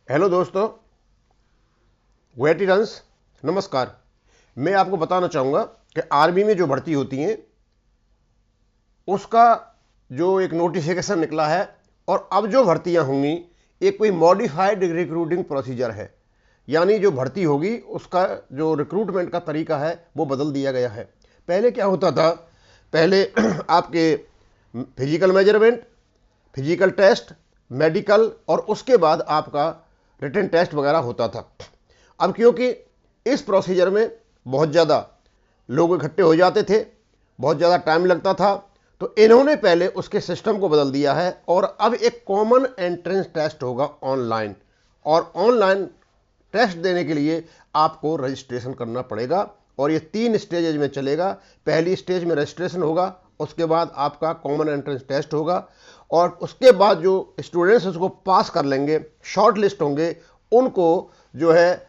Hello दोस्तों, veterans नमस्कार। मैं आपको बताना चाहूँगा कि आर्मी में जो भर्ती होती हैं उसका जो एक नोटिफिकेशन निकला है और अब जो भर्तियां होंगी एक कोई मॉडिफाइड रिक्रूटिंग प्रोसीजर है। यानी जो भर्ती होगी उसका जो रिक्रूटमेंट का तरीका है वो बदल दिया गया है। पहले क्या होता था, पहले आपके physical measurement, physical test, medical और उसके बाद आपका रिटन टेस्ट वगैरह होता था। अब क्योंकि इस प्रोसीजर में बहुत ज़्यादा लोग इकट्ठे हो जाते थे, बहुत ज़्यादा टाइम लगता था, तो इन्होंने पहले उसके सिस्टम को बदल दिया है और अब एक कॉमन एंट्रेंस टेस्ट होगा ऑनलाइन। और ऑनलाइन टेस्ट देने के लिए आपको रजिस्ट्रेशन करना पड़ेगा और ये 3 स्टेजेज में चलेगा। पहली स्टेज में रजिस्ट्रेशन होगा, उसके बाद आपका कॉमन एंट्रेंस टेस्ट होगा और उसके बाद जो स्टूडेंट्स उसको पास कर लेंगे, शॉर्ट लिस्ट होंगे, उनको जो है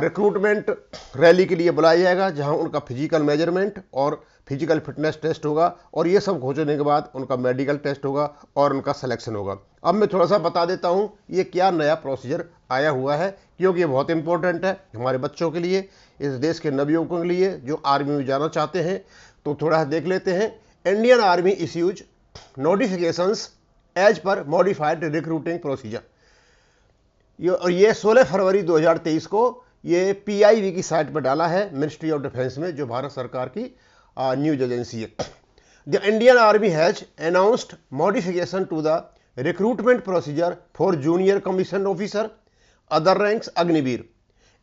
रिक्रूटमेंट रैली के लिए बुलाया जाएगा, जहां उनका फिजिकल मेजरमेंट और फिजिकल फिटनेस टेस्ट होगा और ये सब होने के बाद उनका मेडिकल टेस्ट होगा और उनका सिलेक्शन होगा। अब मैं थोड़ा सा बता देता हूं ये क्या नया प्रोसीजर आया हुआ है, क्योंकि ये बहुत इंपॉर्टेंट है हमारे बच्चों के लिए, इस देश के नवयुवकों के लिए जो आर्मी में जाना चाहते हैं। तो थोड़ा देख लेते हैं। Indian army issues notifications as per modified recruiting procedure. और ये 16 फरवरी 2023 को ये पीआईबी की साइट पर डाला है, मिनिस्ट्री ऑफ डिफेंस में, जो भारत सरकार की न्यूज एजेंसी है। The Indian army has announced modification to the recruitment procedure for junior commission officer other ranks Agniveer.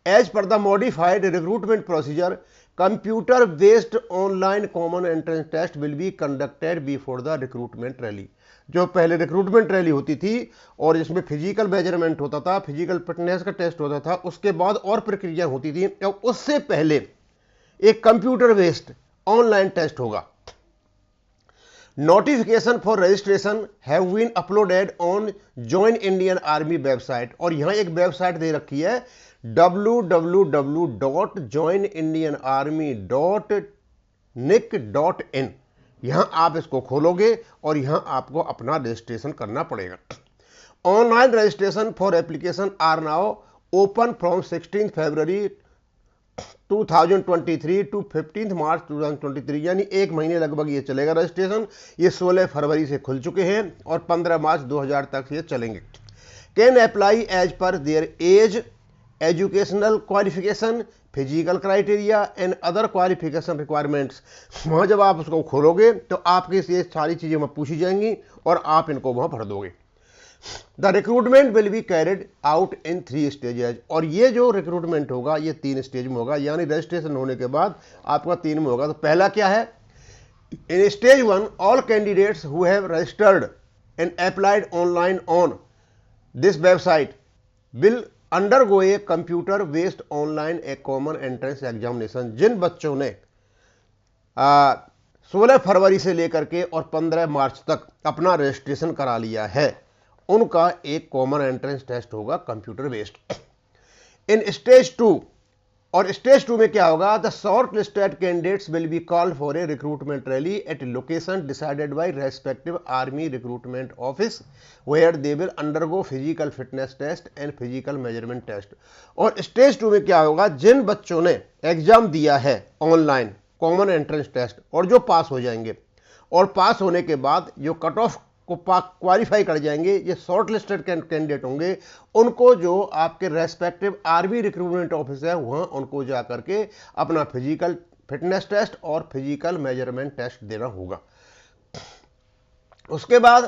As per the modified recruitment procedure, computer based online common entrance test will be conducted before the recruitment rally. जो पहले recruitment rally होती थी और जिसमें physical measurement होता था, physical fitness का test होता था, उसके बाद और प्रक्रिया होती थी, और उससे पहले एक कंप्यूटर बेस्ड ऑनलाइन टेस्ट होगा। Notification for registration have been uploaded on join Indian army website. और यहां एक वेबसाइट दे रखी है www.joinindianarmy.nic.in। यहां आप इसको खोलोगे और यहां आपको अपना रजिस्ट्रेशन करना पड़ेगा। Online registration for application are now open from 16 February 2023 to 15 March 2023, यानी एक महीने लगभग ये चलेगा रजिस्ट्रेशन। ये 16 फरवरी से खुल चुके हैं और 15 मार्च 2000 तक ये चलेंगे। Can apply as per their age, educational qualification, physical criteria and other qualification requirements. वहां जब आप उसको खोलोगे तो आपकी ये सारी चीजें वहां पूछी जाएंगी और आप इनको वहां भर दोगे। The recruitment will be carried out in 3 stages. और ये जो रिक्रूटमेंट होगा ये 3 स्टेज में होगा, यानी रजिस्ट्रेशन होने के बाद आपका 3 में होगा। तो पहला क्या है, in stage 1 all candidates who have registered and applied online on this website will undergo a computer based online a common entrance examination. जिन बच्चों ने 16 फरवरी से लेकर के और 15 मार्च तक अपना रजिस्ट्रेशन करा लिया है, उनका एक कॉमन एंट्रेंस टेस्ट होगा कंप्यूटर बेस्ड। इन स्टेज 2, और स्टेज 2 में क्या होगा, the shortlisted candidates will be called for a recruitment rally at location decided by respective army recruitment office where they will undergo physical fitness test and physical measurement test. और stage 2 में क्या होगा, जिन बच्चों ने exam दिया है online common entrance test और जो पास हो जाएंगे, और पास होने के बाद जो कट ऑफ को क्वालिफाई कर जाएंगे, ये शॉर्ट लिस्टेड कैंडिडेट होंगे, उनको जो आपके रेस्पेक्टिव आर्मी रिक्रूटमेंट ऑफिस है वहां उनको जा करके अपना फिजिकल फिटनेस टेस्ट और फिजिकल मेजरमेंट टेस्ट देना होगा। उसके बाद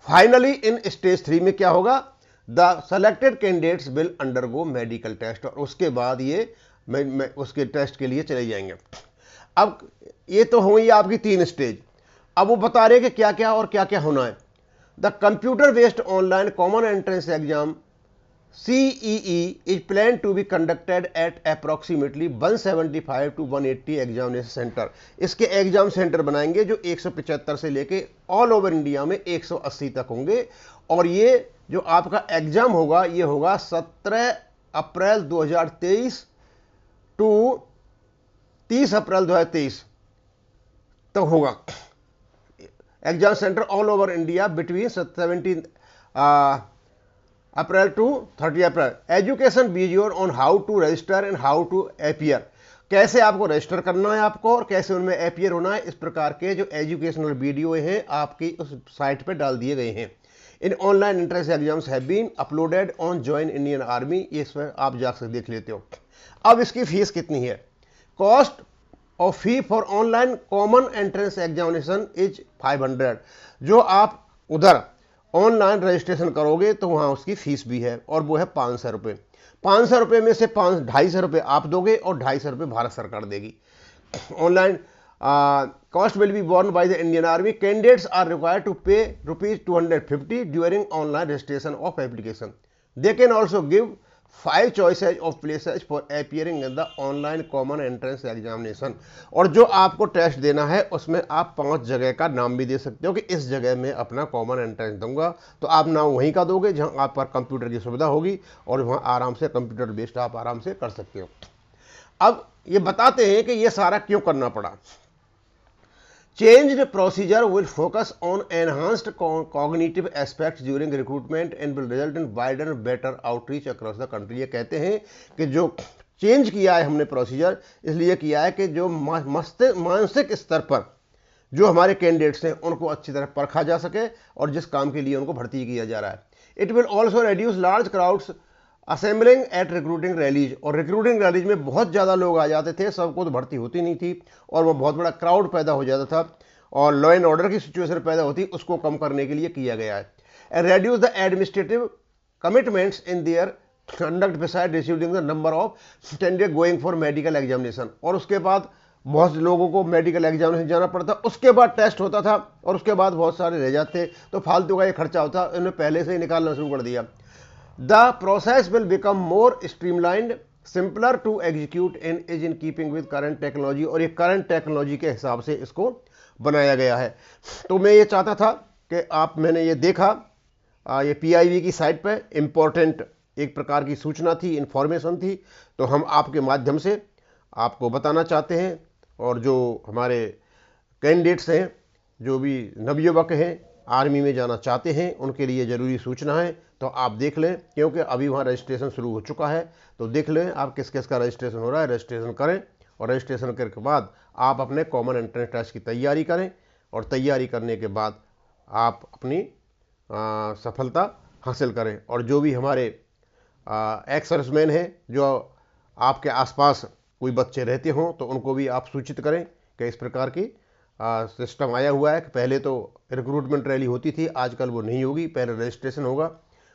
फाइनली इन स्टेज 3 में क्या होगा, the selected candidates will undergo medical test. और उसके बाद ये उसके टेस्ट के लिए चले जाएंगे। अब ये तो हुई आपकी 3 स्टेज। अब वो बता रहे कि क्या क्या और क्या क्या होना है। The computer based online common entrance exam CEE is planned to be conducted at approximately 175 to 180 examination centre. इसके एग्जाम सेंटर बनाएंगे जो 175 से लेके ऑल ओवर इंडिया में 180 तक होंगे। और ये जो आपका एग्जाम होगा ये होगा 17 अप्रैल 2023 टू 30 अप्रैल 2023 तक होगा। Exam centre all over India between 17 April to 30 April. Education video on how to register and how to appear, कैसे आपको रजिस्टर करना है आपको और कैसे उनमें अपीयर होना है, इस प्रकार के जो एजुकेशनल वीडियो हैं आपकी उस साइट पे डाल दिए गए हैं। In online entrance exams have been uploaded on join Indian Army, ये इसमें आप जाकर देख लेते हो। अब इसकी फीस कितनी है? Cost of fee for online common entrance examination is 500। जो आप उधर ऑनलाइन रजिस्ट्रेशन करोगे तो वहाँ उसकी फीस भी है और वो है 500 रुपये। 500 रुपये में से 250 रुपये आप दोगे और 250 रुपये भारत सरकार देगी। Online cost will be borne by the Indian Army. Candidates are required to pay ₹250 during online registration of application. They can also give 5 choices of places for appearing in the online common entrance examination. और जो आपको test देना है उसमें आप 5 जगह का नाम भी दे सकते हो कि इस जगह में अपना कॉमन एंट्रेंस दूंगा, तो आप नाम वहीं का दोगे जहां आप पर कंप्यूटर की सुविधा होगी और वहां आराम से कंप्यूटर बेस्ड आप आराम से कर सकते हो। अब ये बताते हैं कि ये सारा क्यों करना पड़ा। Changed procedure will focus on enhanced cognitive aspects during recruitment and will result in wider and better outreach across the country। ये कहते हैं कि जो चेंज किया है हमने प्रोसीजर, इसलिए किया है कि जो मानसिक स्तर पर जो हमारे कैंडिडेट्स हैं उनको अच्छी तरह परखा जा सके और जिस काम के लिए उनको भर्ती किया जा रहा है। It will also reduce large crowds assembling at recruiting rallies, और रिक्रूटिंग रैलीज में बहुत ज़्यादा लोग आ जाते थे, सबको तो भर्ती होती नहीं थी और वो बहुत बड़ा क्राउड पैदा हो जाता था और लॉ एंड ऑर्डर की सिचुएशन पैदा होती, उसको कम करने के लिए किया गया है। And reduce the administrative commitments in their conduct beside receiving the number of candidate going for medical examination. और उसके बाद बहुत लोगों को मेडिकल एग्जामिनेशन जाना पड़ता, उसके बाद टेस्ट होता था और उसके बाद बहुत सारे रह जाते, तो फालतू का ये खर्चा होता, इन्होंने पहले से ही निकालना शुरू कर दिया। The process will become more streamlined, simpler to execute and is in keeping with current technology। और ये करंट टेक्नोलॉजी के हिसाब से इसको बनाया गया है। तो मैं ये चाहता था कि मैंने ये देखा, ये PIB की साइट पे इम्पोर्टेंट एक प्रकार की सूचना थी, इंफॉर्मेशन थी, तो हम आपके माध्यम से आपको बताना चाहते हैं। और जो हमारे कैंडिडेट्स हैं, जो भी नवयुवक हैं, आर्मी में जाना चाहते हैं, उनके लिए ज़रूरी सूचना है, तो आप देख लें, क्योंकि अभी वहाँ रजिस्ट्रेशन शुरू हो चुका है, तो देख लें आप किस किस का रजिस्ट्रेशन हो रहा है, रजिस्ट्रेशन करें और रजिस्ट्रेशन करने के बाद आप अपने कॉमन एंट्रेंस टेस्ट की तैयारी करें और तैयारी करने के बाद आप अपनी सफलता हासिल करें। और जो भी हमारे एक्स सर्विसमैन हैं, जो आपके आसपास कोई बच्चे रहते हों, तो उनको भी आप सूचित करें कि इस प्रकार की सिस्टम आया हुआ है कि पहले तो रिक्रूटमेंट रैली होती थी, आजकल वो नहीं होगी, पहले रजिस्ट्रेशन होगा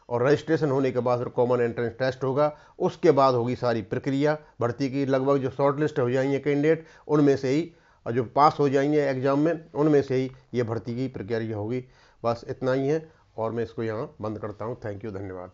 और रजिस्ट्रेशन होने के बाद फिर कॉमन एंट्रेंस टेस्ट होगा, उसके बाद होगी सारी प्रक्रिया भर्ती की। लगभग जो शॉर्ट लिस्ट हो जाएंगे कैंडिडेट, उनमें से ही जो पास हो जाएंगे एग्जाम में, उनमें से ही ये भर्ती की प्रक्रिया होगी। बस इतना ही है और मैं इसको यहाँ बंद करता हूँ। थैंक यू, धन्यवाद।